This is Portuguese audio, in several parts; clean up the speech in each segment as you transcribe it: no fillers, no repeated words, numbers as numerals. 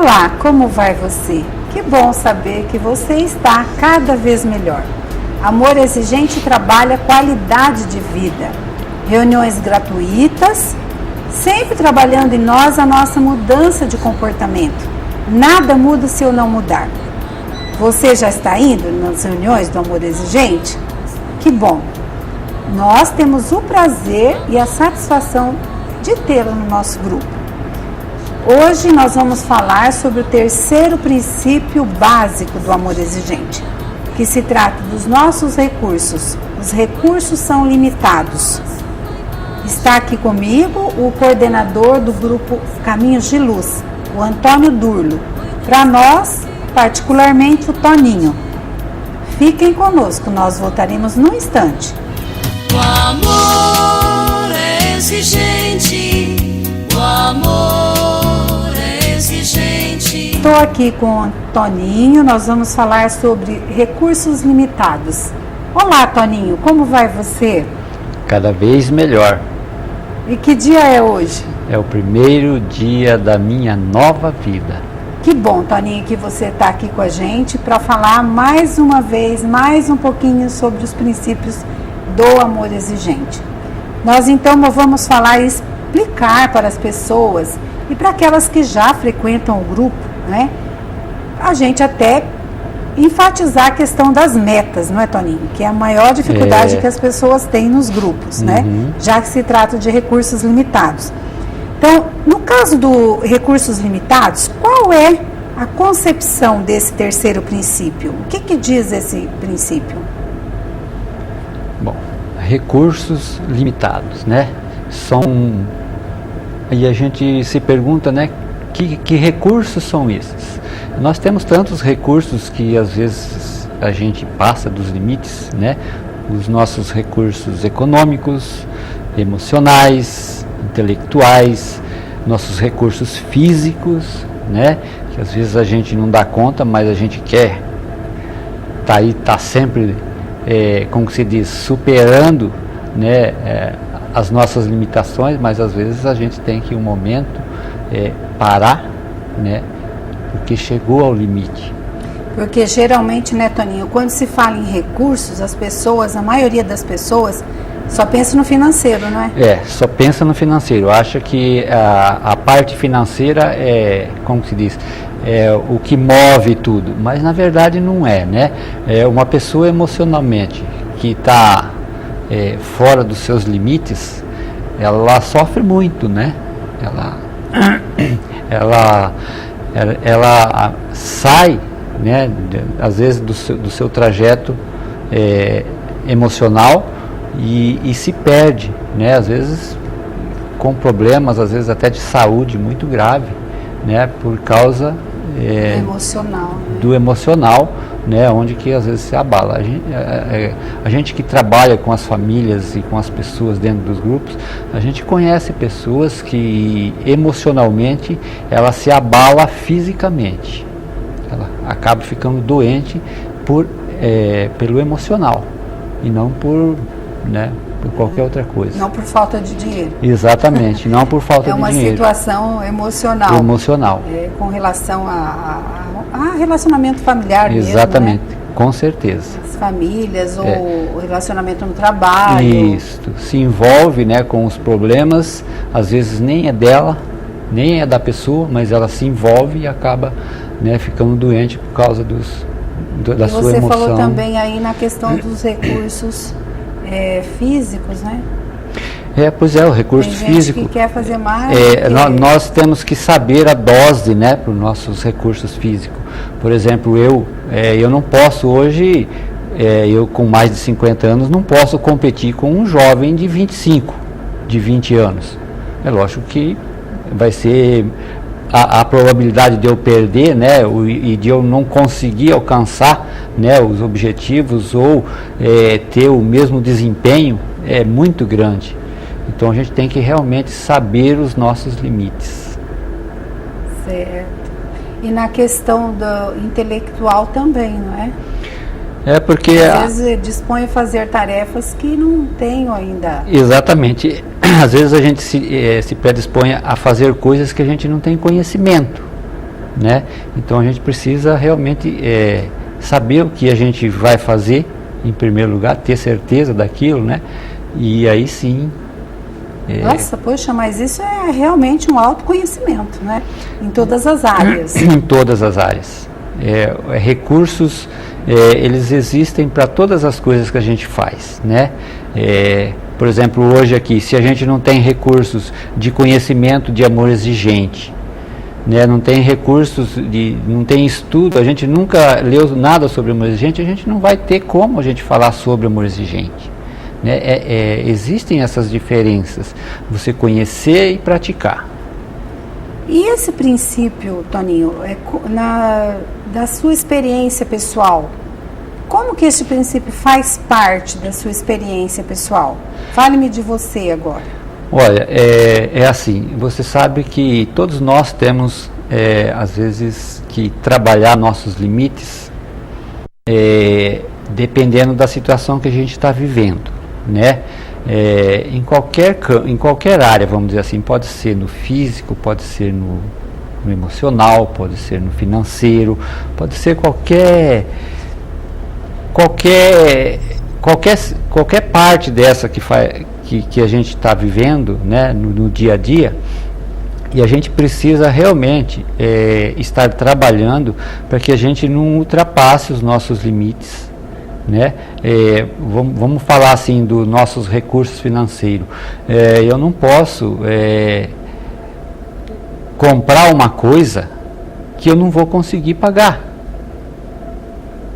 Olá, como vai você? Que bom saber que você está cada vez melhor. Amor Exigente trabalha qualidade de vida, reuniões gratuitas, sempre trabalhando em nós a nossa mudança de comportamento. Nada muda se eu não mudar. Você já está indo nas reuniões do Amor Exigente? Que bom! Nós temos o prazer e a satisfação de tê-lo no nosso grupo. Hoje nós vamos falar sobre o terceiro princípio básico do Amor Exigente, que se trata dos nossos recursos. Os recursos são limitados. Está aqui comigo o coordenador do grupo Caminhos de Luz, o Antônio Durlo. Para nós, particularmente, o Toninho. Fiquem conosco, nós voltaremos num instante. O amor é exigente, o amor é exigente. Estou aqui com o Toninho, nós vamos falar sobre recursos limitados. Olá, Toninho, como vai você? Cada vez melhor. E que dia é hoje? É o primeiro dia da minha nova vida. Que bom, Toninho, que você está aqui com a gente para falar mais uma vez, mais um pouquinho sobre os princípios do Amor Exigente. Nós então vamos falar e explicar para as pessoas e para aquelas que já frequentam o grupo, né? A gente até enfatizar a questão das metas, não é, Toninho? Que é a maior dificuldade que as pessoas têm nos grupos, né? Já que se trata de recursos limitados. Então, no caso do recursos limitados, qual é a concepção desse terceiro princípio? O que diz esse princípio? Bom, recursos limitados, né? E a gente se pergunta, né? Que recursos são esses? Nós temos tantos recursos que às vezes a gente passa dos limites, né? Os nossos recursos econômicos, emocionais, intelectuais, nossos recursos físicos, né? Que às vezes a gente não dá conta, mas a gente quer tá sempre, como se diz, superando, né? As nossas limitações, mas às vezes a gente tem que um momento parar, né? Porque chegou ao limite. Porque geralmente, né, Toninho, quando se fala em recursos, as pessoas, a maioria das pessoas, só pensa no financeiro, não é? Só pensa no financeiro. Acha que a parte financeira como se diz, o que move tudo. Mas na verdade não é, né? Uma pessoa emocionalmente que está fora dos seus limites, ela sofre muito, né? Ela sai, né, às vezes do seu trajeto emocional e se perde, né, às vezes com problemas, às vezes até de saúde muito grave, né, por causa emocional, né? Do emocional, né, onde que às vezes se abala. A gente que trabalha com as famílias e com as pessoas dentro dos grupos, a gente conhece pessoas que emocionalmente ela se abala fisicamente, ela acaba ficando doente pelo emocional e não por qualquer outra coisa. Não por falta de dinheiro. Exatamente, não por falta de dinheiro. É uma situação emocional. Emocional. Com relação a relacionamento familiar mesmo, exatamente, né? Com certeza. As famílias ou o relacionamento no trabalho. Isso, se envolve, né, com os problemas, às vezes nem é dela, nem é da pessoa, mas ela se envolve e acaba, né, ficando doente por causa da sua emoção. Você falou também aí na questão dos recursos físicos, né? Pois é, o recurso físico. Tem gente que quer fazer mais. Nós temos que saber a dose, né, para os nossos recursos físicos. Por exemplo, eu não posso hoje, eu com mais de 50 anos, não posso competir com um jovem de 25, de 20 anos. É lógico que vai ser a probabilidade de eu perder, né, e de eu não conseguir alcançar, né, os objetivos ou ter o mesmo desempenho é muito grande. Então a gente tem que realmente saber os nossos limites. Certo. E na questão do intelectual também, não é? Porque às vezes dispõe a fazer tarefas que não tenho ainda. Exatamente. Às vezes a gente se predispõe a fazer coisas que a gente não tem conhecimento, né? Então a gente precisa realmente saber o que a gente vai fazer, em primeiro lugar, ter certeza daquilo, né? E aí sim... Nossa, poxa, mas isso é realmente um autoconhecimento, né? Em todas as áreas. Em todas as áreas. Recursos, eles existem para todas as coisas que a gente faz, né? Por exemplo, hoje aqui, se a gente não tem recursos de conhecimento de amor exigente, né, não tem recursos, não tem estudo, a gente nunca leu nada sobre amor exigente, a gente não vai ter como a gente falar sobre amor exigente. Né? Existem essas diferenças, você conhecer e praticar. E esse princípio, Toninho, da sua experiência pessoal, como que esse princípio faz parte da sua experiência pessoal? Fale-me de você agora. Olha, é assim, você sabe que todos nós temos, às vezes, que trabalhar nossos limites, dependendo da situação que a gente está vivendo, né? Em qualquer área, vamos dizer assim, pode ser no físico, pode ser no emocional, pode ser no financeiro, pode ser qualquer parte dessa que a gente está vivendo, né, no dia a dia, e a gente precisa realmente estar trabalhando para que a gente não ultrapasse os nossos limites, né? Vamos falar assim dos nossos recursos financeiros. Eu não posso comprar uma coisa que eu não vou conseguir pagar.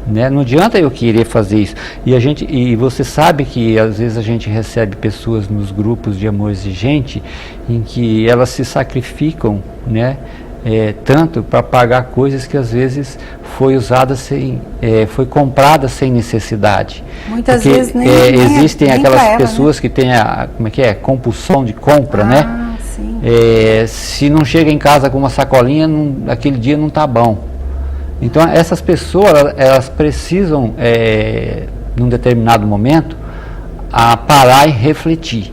Né? Não adianta eu querer fazer isso. E você sabe que às vezes a gente recebe pessoas nos grupos de amor exigente em que elas se sacrificam, né? Tanto para pagar coisas que às vezes foi comprada sem necessidade. Muitas porque, vezes nem existem nem aquelas ela, pessoas, né? Que têm compulsão de compra, né? Sim. Se não chega em casa com uma sacolinha, aquele dia não está bom. Então essas pessoas, elas precisam, num determinado momento, parar e refletir,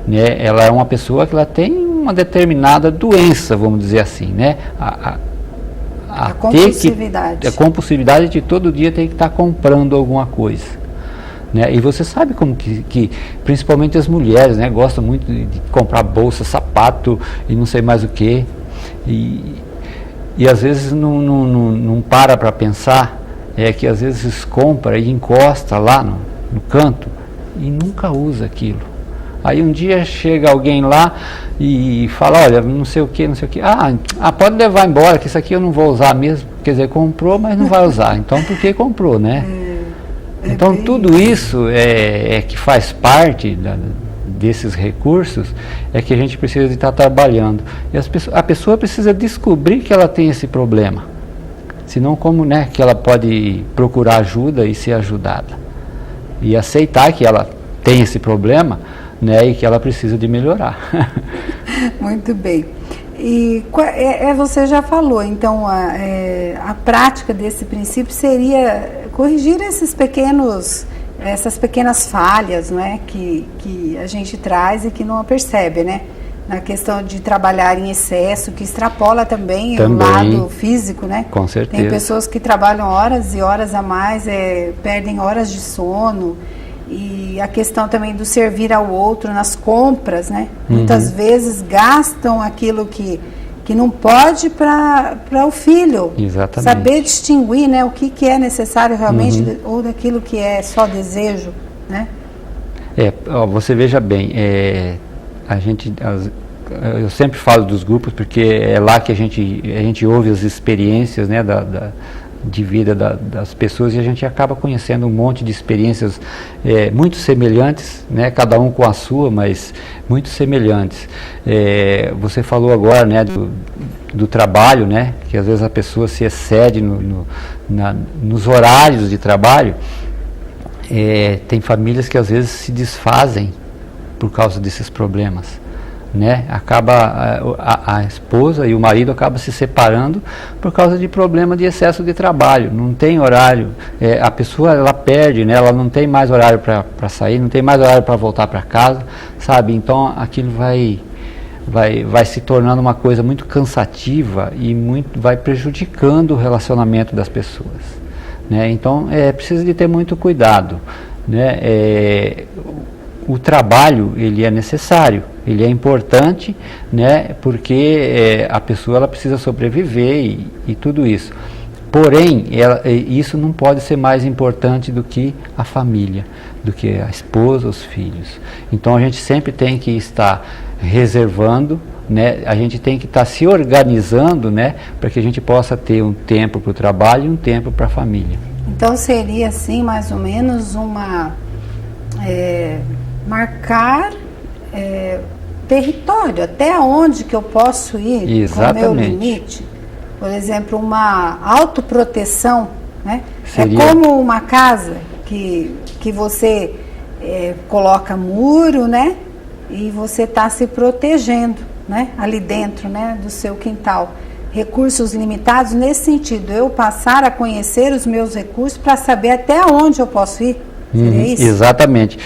né? Ela é uma pessoa que ela tem uma determinada doença, vamos dizer assim, né? A compulsividade. A compulsividade de todo dia ter que estar comprando alguma coisa, né? E você sabe como que principalmente as mulheres, né, gostam muito de comprar bolsa, sapato e não sei mais o que, e às vezes não para pensar, que às vezes compra e encosta lá no canto e nunca usa aquilo. Aí um dia chega alguém lá e fala, olha, não sei o que, pode levar embora, que isso aqui eu não vou usar mesmo. Quer dizer, comprou, mas não vai usar. Então, por que comprou, né? Então, tudo isso que faz parte desses recursos, que a gente precisa de estar trabalhando. E a pessoa precisa descobrir que ela tem esse problema. Senão, como, né, que ela pode procurar ajuda e ser ajudada. E aceitar que ela tem esse problema, né, e que ela precisa de melhorar. Muito bem. E você já falou, então a prática desse princípio seria corrigir essas pequenas falhas, né, que a gente traz e que não percebe, né? Na questão de trabalhar em excesso, que extrapola também o lado físico, né? Com certeza. Tem pessoas que trabalham horas e horas a mais, perdem horas de sono. E a questão também do servir ao outro nas compras, né? Muitas vezes gastam aquilo que não pode para o filho. Exatamente. Saber distinguir, né, o que é necessário realmente ou daquilo que é só desejo, né? Você veja bem, eu sempre falo dos grupos porque é lá que a gente ouve as experiências, né, de vida das pessoas, e a gente acaba conhecendo um monte de experiências muito semelhantes, né, cada um com a sua, mas muito semelhantes. Você falou agora, né, do trabalho, né, que às vezes a pessoa se excede nos horários de trabalho. Tem famílias que às vezes se desfazem por causa desses problemas, né? Acaba a esposa e o marido acabam se separando por causa de problema de excesso de trabalho. Não tem horário, a pessoa ela perde, né? Ela não tem mais horário para sair, não tem mais horário para voltar para casa, sabe? Então aquilo vai vai se tornando uma coisa muito cansativa e vai prejudicando o relacionamento das pessoas, né? Então precisa de ter muito cuidado, né? O trabalho, ele é necessário, ele é importante, né? Porque a pessoa, ela precisa sobreviver e tudo isso. Porém, isso não pode ser mais importante do que a família, do que a esposa, os filhos. Então a gente sempre tem que estar reservando, né? A gente tem que estar se organizando, né? Para que a gente possa ter um tempo para o trabalho e um tempo para a família. Então seria assim, mais ou menos, marcar território, até onde que eu posso ir. Exatamente. Com o meu limite. Por exemplo, uma autoproteção, né? Seria... É como uma casa que você coloca muro, né? E você está se protegendo, né? Ali dentro, né? Do seu quintal. Recursos limitados nesse sentido, eu passar a conhecer os meus recursos para saber até onde eu posso ir. Seria isso? Exatamente.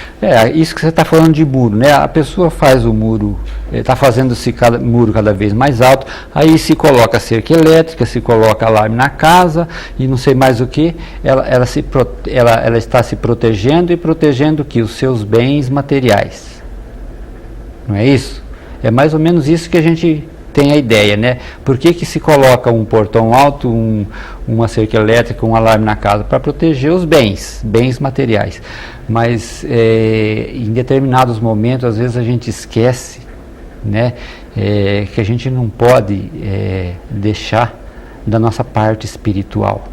Isso que você está falando de muro, né? A pessoa faz o muro, está fazendo-se muro cada vez mais alto, aí se coloca cerca elétrica, se coloca alarme na casa e não sei mais o que, ela está se protegendo e protegendo o que? Os seus bens materiais. Não é isso? É mais ou menos isso que a gente tem a ideia, né? Por que se coloca um portão alto, uma cerca elétrica, um alarme na casa? Para proteger os bens materiais. Mas em determinados momentos, às vezes a gente esquece, né? Que a gente não pode deixar da nossa parte espiritual.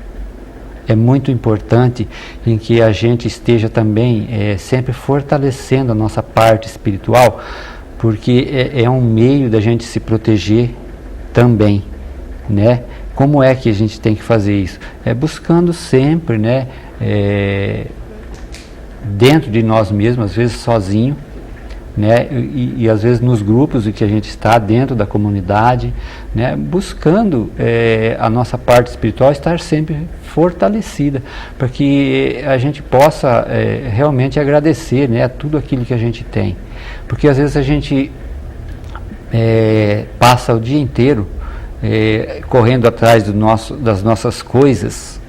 É muito importante em que a gente esteja também sempre fortalecendo a nossa parte espiritual, porque é um meio da gente se proteger também, né? Como é que a gente tem que fazer isso? Buscando sempre, né? Dentro de nós mesmos, às vezes sozinho, né? E às vezes nos grupos em que a gente está, dentro da comunidade, né? Buscando a nossa parte espiritual estar sempre fortalecida, para que a gente possa realmente agradecer, né? A tudo aquilo que a gente tem. Porque às vezes a gente passa o dia inteiro correndo atrás das nossas coisas,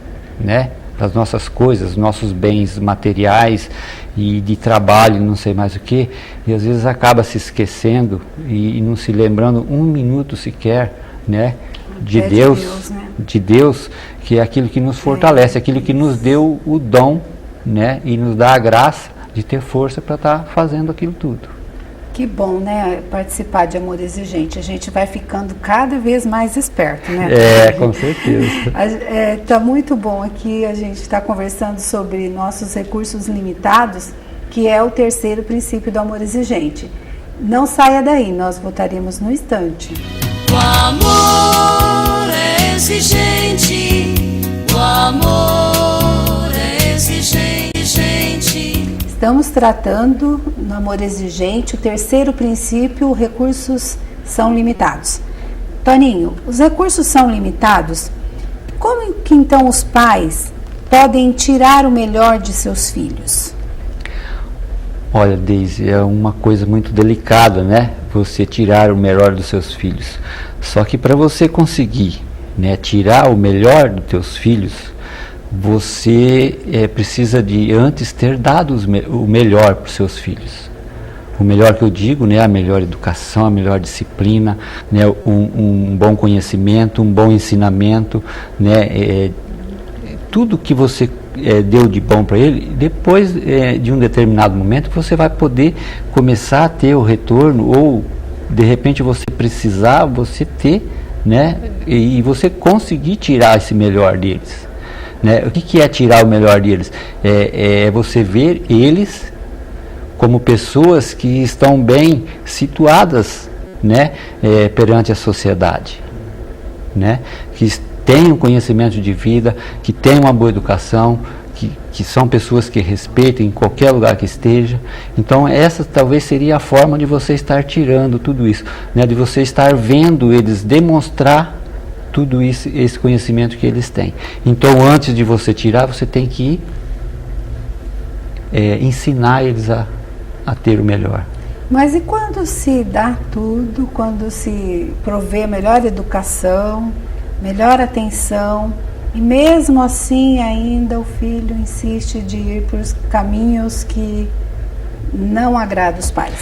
né? Das nossas coisas, nossos bens materiais e de trabalho, não sei mais o que, e às vezes acaba se esquecendo e não se lembrando um minuto sequer, né? De Deus, né? De Deus, que é aquilo que nos fortalece, aquilo que nos deu o dom, né? E nos dá a graça de ter força para estar fazendo aquilo tudo. Que bom, né? Participar de Amor Exigente. A gente vai ficando cada vez mais esperto, né? Com certeza. Está muito bom aqui a gente estar conversando sobre nossos recursos limitados, que é o terceiro princípio do Amor Exigente. Não saia daí, nós voltaremos no instante. O amor é exigente, o amor é exigente. Estamos tratando no Amor Exigente o terceiro princípio, recursos são limitados. Toninho, os recursos são limitados, como que então os pais podem tirar o melhor de seus filhos? Olha, Deise, é uma coisa muito delicada, né? Você tirar o melhor dos seus filhos. Só que para você conseguir, né, tirar o melhor dos teus filhos, você precisa de antes ter dado o melhor para os seus filhos. O melhor que eu digo, né, a melhor educação, a melhor disciplina, né, um bom conhecimento, um bom ensinamento, né, tudo que você deu de bom para ele, depois de um determinado momento você vai poder começar a ter o retorno, ou de repente você precisar, você ter, né, e você conseguir tirar esse melhor deles. Né? O que é tirar o melhor deles? É você ver eles como pessoas que estão bem situadas, né? Perante a sociedade, né? Que têm um conhecimento de vida, que têm uma boa educação, que são pessoas que respeitem em qualquer lugar que esteja. Então essa talvez seria a forma de você estar tirando tudo isso, né? De você estar vendo eles demonstrar tudo isso, esse conhecimento que eles têm. Então, antes de você tirar, você tem que ensinar eles a ter o melhor. Mas e quando se dá tudo, quando se provê melhor educação, melhor atenção, e mesmo assim ainda o filho insiste de ir por caminhos que não agradam os pais?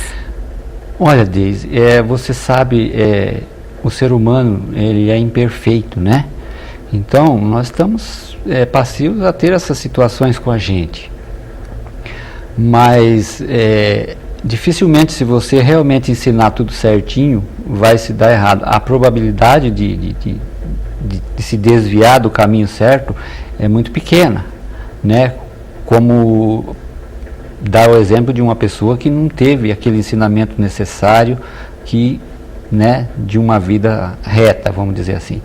Olha, Deise, você sabe, o ser humano ele é imperfeito, né? Então, nós estamos passivos a ter essas situações com a gente. Mas, dificilmente, se você realmente ensinar tudo certinho, vai se dar errado. A probabilidade de se desviar do caminho certo é muito pequena, né? Como dar o exemplo de uma pessoa que não teve aquele ensinamento necessário né, de uma vida reta, vamos dizer assim.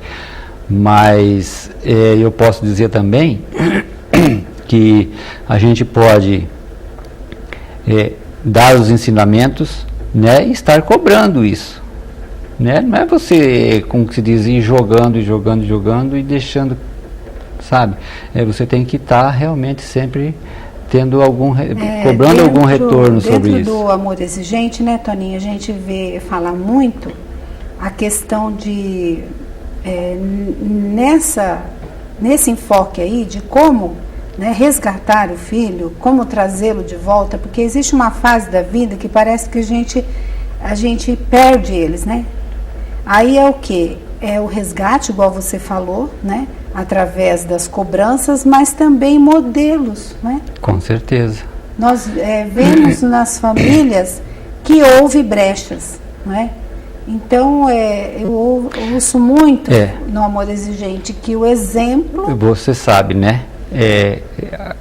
Mas eu posso dizer também que a gente pode dar os ensinamentos, né, e estar cobrando isso, né? Não é você, como se diz, ir jogando e deixando, sabe? Você tem que estar realmente sempre tendo cobrando algum retorno sobre isso. Dentro do amor exigente, né, Toninho, a gente fala muito a questão de nesse enfoque aí de como, né, resgatar o filho, como trazê-lo de volta, porque existe uma fase da vida que parece que a gente perde eles, né? Aí é o quê? É o resgate, igual você falou, né? Através das cobranças, mas também modelos, né? Com certeza. Nós vemos nas famílias que houve brechas, não é? Então, eu ouço muito no amor exigente que o exemplo... Você sabe, né?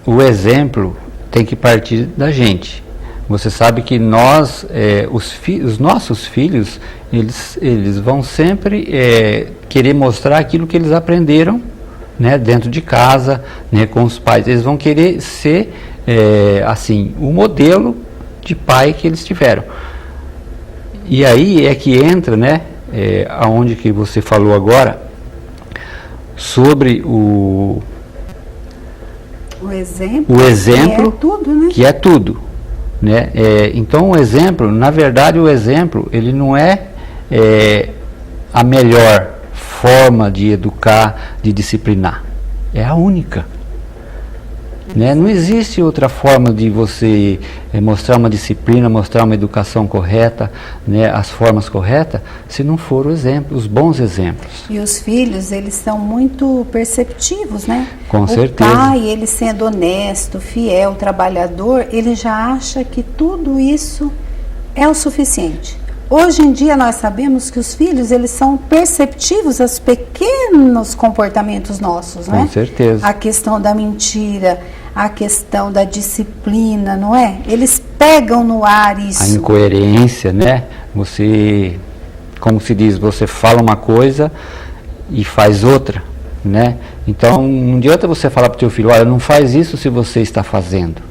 O exemplo tem que partir da gente. Você sabe que nós, os nossos filhos, eles vão sempre querer mostrar aquilo que eles aprenderam, né, dentro de casa, né, com os pais. Eles vão querer ser, assim, o modelo de pai que eles tiveram. E aí é que entra, né, aonde que você falou agora, sobre o exemplo, que é tudo, né? Então o exemplo, na verdade o exemplo, ele não é a melhor forma de educar, de disciplinar, é a única, né? Não existe outra forma de você mostrar uma disciplina, mostrar uma educação correta, né, as formas corretas, se não for o exemplo, os bons exemplos. E os filhos, eles são muito perceptivos, né? Com certeza. O pai, ele sendo honesto, fiel, trabalhador, ele já acha que tudo isso é o suficiente. Hoje em dia nós sabemos que os filhos, eles são perceptivos aos pequenos comportamentos nossos, né? Com certeza. A questão da mentira, a questão da disciplina, não é? Eles pegam no ar isso. A incoerência, né? Você, como se diz, você fala uma coisa e faz outra, né? Então, não adianta você falar para o teu filho, olha, não faz isso se você está fazendo.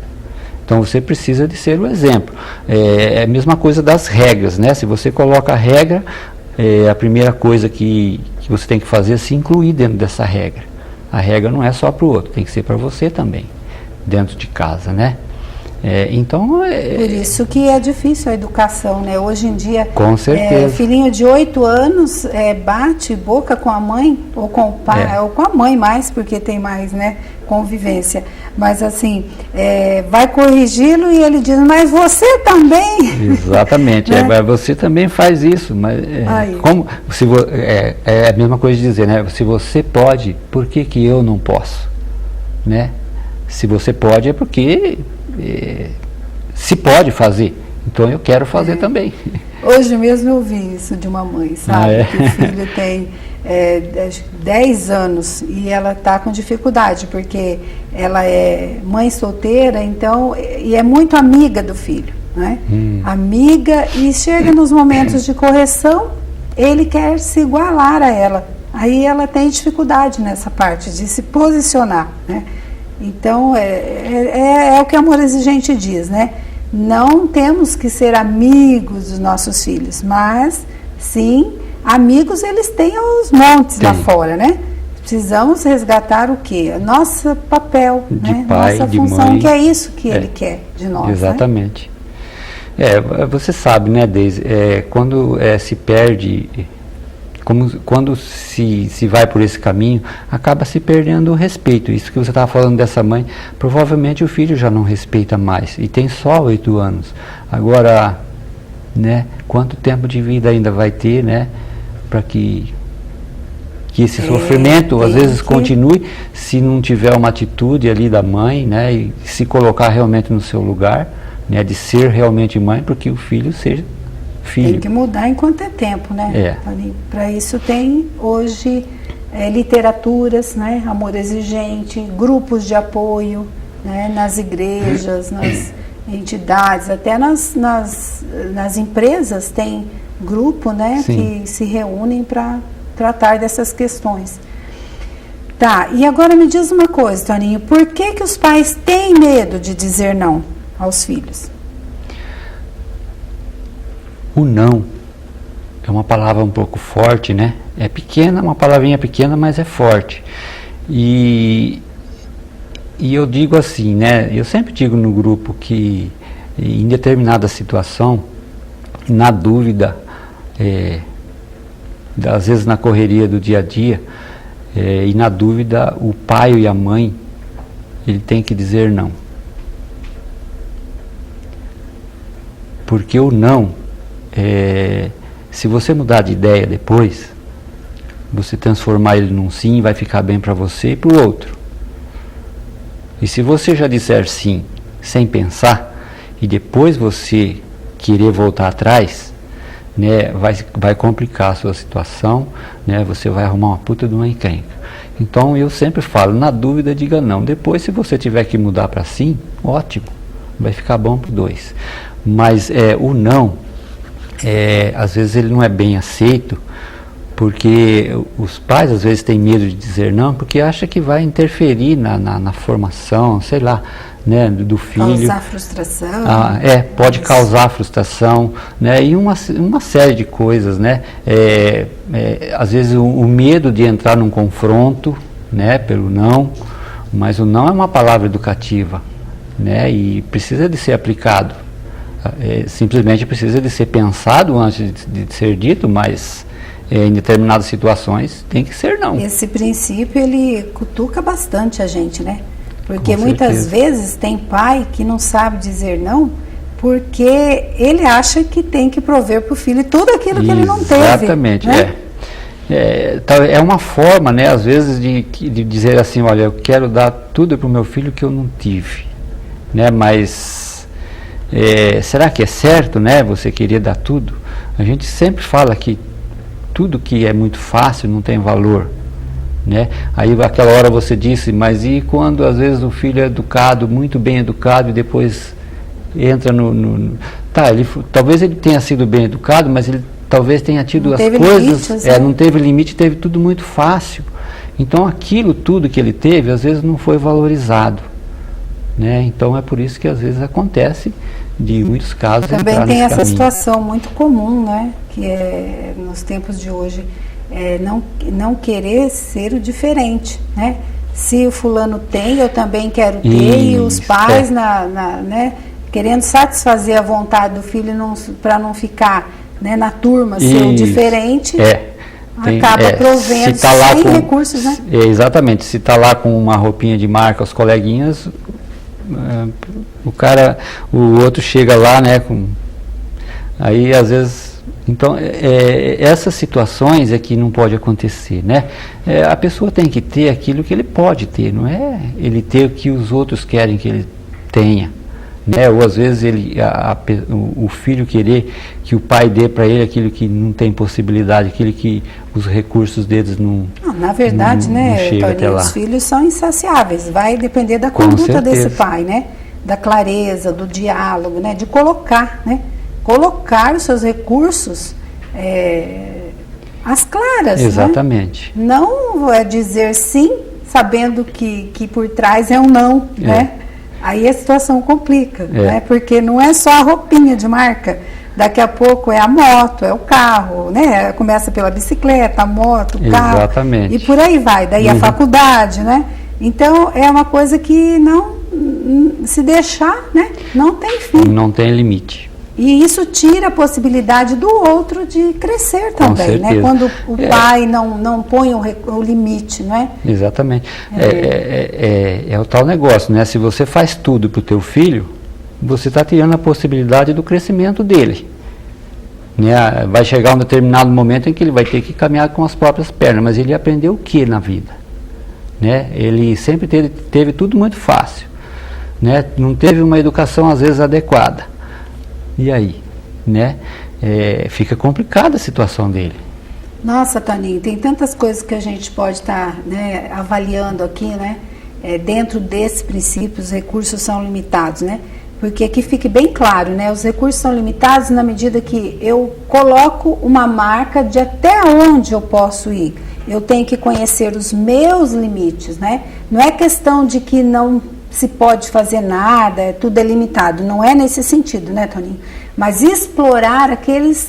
Então você precisa de ser o exemplo. É a mesma coisa das regras, né? Se você coloca a regra, a primeira coisa que você tem que fazer é se incluir dentro dessa regra. A regra não é só para o outro, tem que ser para você também, dentro de casa, né? Então... Por isso que é difícil a educação, né? Hoje em dia, com certeza. Filhinho de 8 anos bate boca com a mãe, ou com o pai, ou com a mãe mais, porque tem mais, né, convivência. Mas assim, vai corrigi-lo e ele diz, mas você também? Exatamente, né? Você também faz isso, mas é a mesma coisa de dizer, né? Se você pode, por que eu não posso? Né? Se você pode é porque se pode fazer, então eu quero fazer também. Hoje mesmo eu ouvi isso de uma mãe, sabe? Que o filho tem 10 anos e ela está com dificuldade, porque ela é mãe solteira, então, e é muito amiga do filho, né? Amiga, e chega nos momentos de correção, ele quer se igualar a ela. Aí ela tem dificuldade nessa parte de se posicionar, né? Então, é o que o amor exigente diz, né? Não temos que ser amigos dos nossos filhos, mas, sim, amigos eles têm os montes lá fora, né? Precisamos resgatar o quê? Nosso papel, de né? pai, nossa de função, mãe. que é isso que ele quer de nós. Exatamente. Você sabe, né, Deise, quando se perde, quando se vai por esse caminho, acaba se perdendo o respeito. Isso que você estava falando dessa mãe, provavelmente o filho já não respeita mais, e tem só 8 anos. Agora, né, quanto tempo de vida ainda vai ter, né, para que esse sofrimento às vezes continue, se não tiver uma atitude ali da mãe, né, e se colocar realmente no seu lugar, né, de ser realmente mãe, porque o filho seja filho. Tem que mudar enquanto é tempo, né? Para isso tem hoje literaturas, né, Amor Exigente, grupos de apoio, né, nas igrejas, nas entidades, até nas empresas tem grupo, né, que se reúnem para tratar dessas questões. Tá, e agora me diz uma coisa, Toninho, por que os pais têm medo de dizer não aos filhos? O não é uma palavra um pouco forte, né? É pequena, uma palavrinha pequena, mas é forte. E eu digo assim, né? Eu sempre digo no grupo que em determinada situação, na dúvida, às vezes na correria do dia a dia, e na dúvida, o pai e a mãe, ele tem que dizer não. Porque o não, se você mudar de ideia depois, você transformar ele num sim, vai ficar bem para você e para o outro. E se você já disser sim, sem pensar, e depois você querer voltar atrás, né, vai complicar a sua situação, né, você vai arrumar uma puta de uma encrenca. Então eu sempre falo, na dúvida diga não. Depois, se você tiver que mudar para sim, ótimo, vai ficar bom para os dois. Mas o não, às vezes ele não é bem aceito, porque os pais às vezes têm medo de dizer não, porque acha que vai interferir na formação, sei lá, né, do filho. Causar frustração. Pode causar frustração, né, e uma série de coisas, né, às vezes o medo de entrar num confronto, né, pelo não, mas o não é uma palavra educativa, né, e precisa de ser aplicado, simplesmente precisa de ser pensado antes de ser dito, mas em determinadas situações tem que ser não. Esse princípio ele cutuca bastante a gente, né? Porque Com muitas certeza. vezes tem pai que não sabe dizer não, porque ele acha que tem que prover para o filho tudo aquilo que ele não teve. Exatamente, né? É uma forma, né, às vezes de dizer assim, olha, eu quero dar tudo para o meu filho que eu não tive, né, mas será que é certo, né, você querer dar tudo? A gente sempre fala que tudo que é muito fácil não tem valor, né? Aí aquela hora você disse, mas e quando às vezes o filho é educado, muito bem educado, e depois entra talvez ele tenha sido bem educado, mas ele talvez tenha tido as coisas, limites, né? Não teve limite, teve tudo muito fácil. Então aquilo tudo que ele teve, às vezes não foi valorizado, né? Então é por isso que às vezes acontece de muitos casos também tem essa situação muito comum, né, que é nos tempos de hoje, não querer ser o diferente, né? Se o fulano tem, eu também quero ter, e os pais né, querendo satisfazer a vontade do filho para não ficar, né, na turma ser o diferente, acaba provendo sem recursos, né? Exatamente, se está lá com uma roupinha de marca, os coleguinhas, o outro chega lá, né, aí às vezes, então essas situações é que não pode acontecer, né? A pessoa tem que ter aquilo que ele pode ter, não é ele ter o que os outros querem que ele tenha, né? Ou às vezes o filho querer que o pai dê para ele aquilo que não tem possibilidade, aquilo que os recursos deles não. Na verdade, não chega até lá. Os filhos são insaciáveis, vai depender da conduta desse pai, né? Da clareza, do diálogo, né? De colocar, né? Colocar os seus recursos às claras. Exatamente. Né? Não é dizer sim, sabendo que por trás é um não, né? Aí a situação complica, né? Porque não é só a roupinha de marca, daqui a pouco é a moto, é o carro, né? Começa pela bicicleta, a moto, o carro. Exatamente. E por aí vai, daí a faculdade, né? Então é uma coisa que não, se deixar, né? Não tem fim. Não tem limite. E isso tira a possibilidade do outro de crescer também, né? Quando o pai não põe o limite, não é? Exatamente. É o tal negócio, né? Se você faz tudo para o teu filho, você está tirando a possibilidade do crescimento dele. Né? Vai chegar um determinado momento em que ele vai ter que caminhar com as próprias pernas, mas ele aprendeu o que na vida? Né? Ele sempre teve tudo muito fácil. Né? Não teve uma educação às vezes adequada. E aí? Né? Fica complicada a situação dele. Nossa, Toninho, tem tantas coisas que a gente pode estar né, avaliando aqui, né? Dentro desses princípios, os recursos são limitados, né? Porque que fique bem claro, né? Os recursos são limitados na medida que eu coloco uma marca de até onde eu posso ir. Eu tenho que conhecer os meus limites, né? Não é questão de que não se pode fazer nada, tudo é limitado. Não é nesse sentido, né, Toninho? Mas explorar aqueles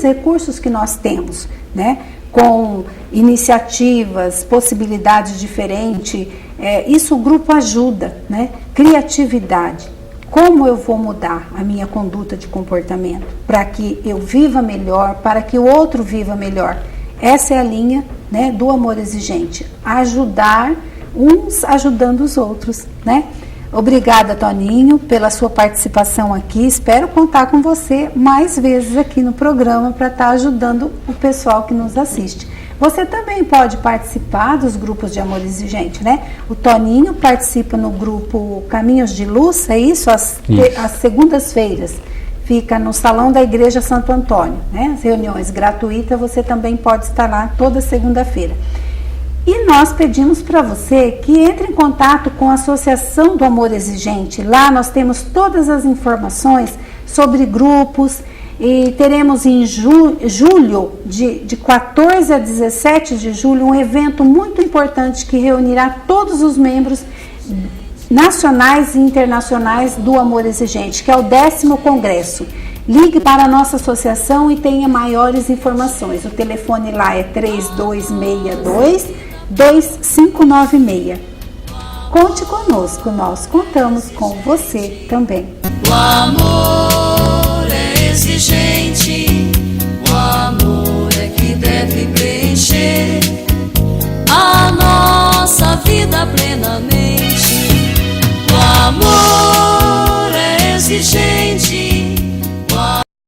recursos que nós temos, né? Com iniciativas, possibilidades diferentes. Isso o grupo ajuda, né? Criatividade. Como eu vou mudar a minha conduta de comportamento para que eu viva melhor, para que o outro viva melhor? Essa é a linha, né, do amor exigente. Ajudar uns ajudando os outros, né? Obrigada, Toninho, pela sua participação aqui. Espero contar com você mais vezes aqui no programa para estar ajudando o pessoal que nos assiste. Você também pode participar dos grupos de amor exigente, né? O Toninho participa no grupo Caminhos de Luz, é isso? Às segundas-feiras. Fica no Salão da Igreja Santo Antônio, né? As reuniões gratuitas, você também pode estar lá toda segunda-feira. E nós pedimos para você que entre em contato com a Associação do Amor Exigente. Lá nós temos todas as informações sobre grupos e teremos em julho, de 14 a 17 de julho, um evento muito importante que reunirá todos os membros nacionais e internacionais do Amor Exigente, que é o 10º Congresso. Ligue para a nossa associação e tenha maiores informações. O telefone lá é 3262-2596. Conte conosco, nós contamos com você também. O amor é exigente, o amor é que deve preencher a nossa vida plenamente. O amor é exigente.